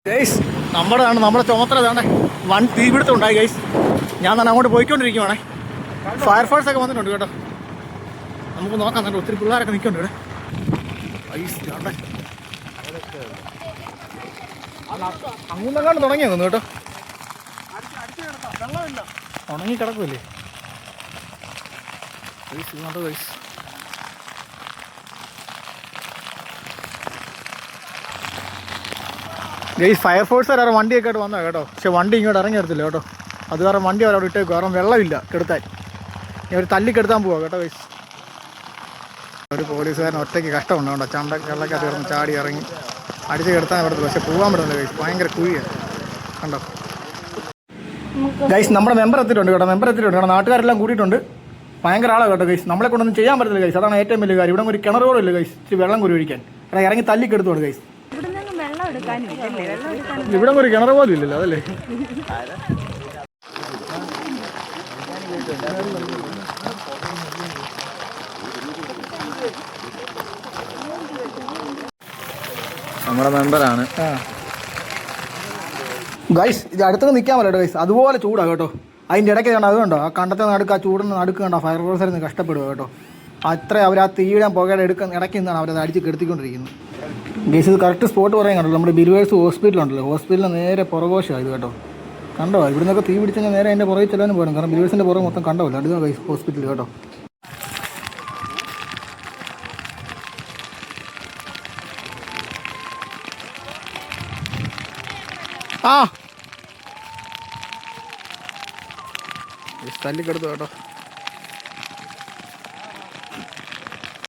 Guys നമ്മുടെ ചുമത്തതാണ് one തീപിടുത്തം ഉണ്ടായി ഗൈസ്. ഞാൻ തന്നെ അങ്ങോട്ട് പോയിക്കൊണ്ടിരിക്കുവാണേ. ഫയർഫോഴ്സ് ഒക്കെ വന്നിട്ടുണ്ട് കേട്ടോ. നമുക്ക് നോക്കാം കേട്ടോ. ഒത്തിരി പിള്ളേരൊക്കെ നിൽക്കുന്നുണ്ട് ഇവിടെ. അങ്ങനെങ്ങാണ്ട് തുടങ്ങിയ തോന്നുന്നു കേട്ടോ. ഉണങ്ങി കിടക്കുമല്ലേ ഗൈസ്. ഗൈസ് ഫയർഫോഴ്സുകാരും വണ്ടിയൊക്കെ ആയിട്ട് വന്നാൽ കേട്ടോ. പക്ഷെ വണ്ടി ഇങ്ങോട്ട് ഇറങ്ങി വരത്തില്ല കേട്ടോ. അത് കാരണം വണ്ടി അവരവിടെ ഇട്ടേക്കും. കാരണം വെള്ളമില്ല കെടുത്താൻ. ഇനി അവർ തല്ലിക്കെടുത്താൻ പോവാ കേട്ടോ ഗൈസ്. ഒരു പോലീസുകാരൻ ഒറ്റയ്ക്ക് കഷ്ടമുണ്ട് കേട്ടോ. വെള്ളക്കകത്ത് കിടന്ന് ചാടി ഇറങ്ങി അടിച്ച് കിടത്താൻ പറ്റത്തില്ല. പക്ഷെ പോകാൻ പറ്റുന്നില്ല ഗൈസ്. ഭയങ്കര കുഴിയാണ് കണ്ടോ ഗൈസ്. നമ്മുടെ മെമ്പർ എത്തിയിട്ടുണ്ട് കേട്ടോ. നാട്ടുകാരെല്ലാം കൂട്ടിയിട്ടുണ്ട്. ഭയങ്കര ആളാണ് കേട്ടോ ഗൈസ്. നമ്മളെ കൊണ്ടൊന്നും ചെയ്യാൻ പറ്റത്തില്ല ഗൈസ്. അതാണ് ഏറ്റവും വലിയ കാര്യം. ഇവിടെ ഒരു കിണർ പോലും ഇല്ല ഗൈസ്. ഇച്ചിരി വെള്ളം കുരി ഒഴിക്കാൻ. ഇവിടെ ഇറങ്ങി തല്ലിക്കെടുത്തോണ്ട് ഗൈസ്. ഇവിടെ ഒരു കിണർ പോലും ഇല്ലല്ലോ അതല്ലേ. നമ്മുടെ മെമ്പറാണ് ഗൈസ്. ഇത് അടുത്തൊക്കെ നിൽക്കാൻ പറ്റില്ല ഗൈസ്. അതുപോലെ ചൂടാണ് കേട്ടോ. അതിൻ്റെ ഇടയ്ക്ക് കണ്ടോ അതുകൊണ്ടോ ആ കണ്ടത്തെ നടുക്ക് ആ ചൂടിന് നടുക്ക് കണ്ടോ. ഫയർഫോഴ്സിൽ നിന്ന് കഷ്ടപ്പെടുക കേട്ടോ. അത്ര അവർ ആ തീയുടെ പുകയുടെ ഇടയ്ക്ക് നിന്നാണ് അവരത് അടിച്ച് കെടുത്തിക്കൊണ്ടിരിക്കുന്നത് ഗൈസ്. ഇത് കറക്റ്റ് സ്പോട്ട് പറയാൻ കണ്ടല്ലോ. നമ്മുടെ ബിൽവേഴ്സ് ഹോസ്പിറ്റലുണ്ടല്ലോ. ഹോസ്പിറ്റലിന് നേരെ പുറകോശമാണ് ഇത് കേട്ടോ. കണ്ടോ ഇവിടെ നിന്നൊക്കെ തീ പിടിച്ചെങ്കിൽ നേരെ അതിൻ്റെ പുറകെ ചെല്ലാനും പോകണം. കാരണം ബിൽവേഴ്സിൻ്റെ പുറകെ മൊത്തം കണ്ടോ അടുത്ത ഗൈസ് ഹോസ്പിറ്റൽ കേട്ടോ. തല്ലിക്കെടുത്തു കേട്ടോ.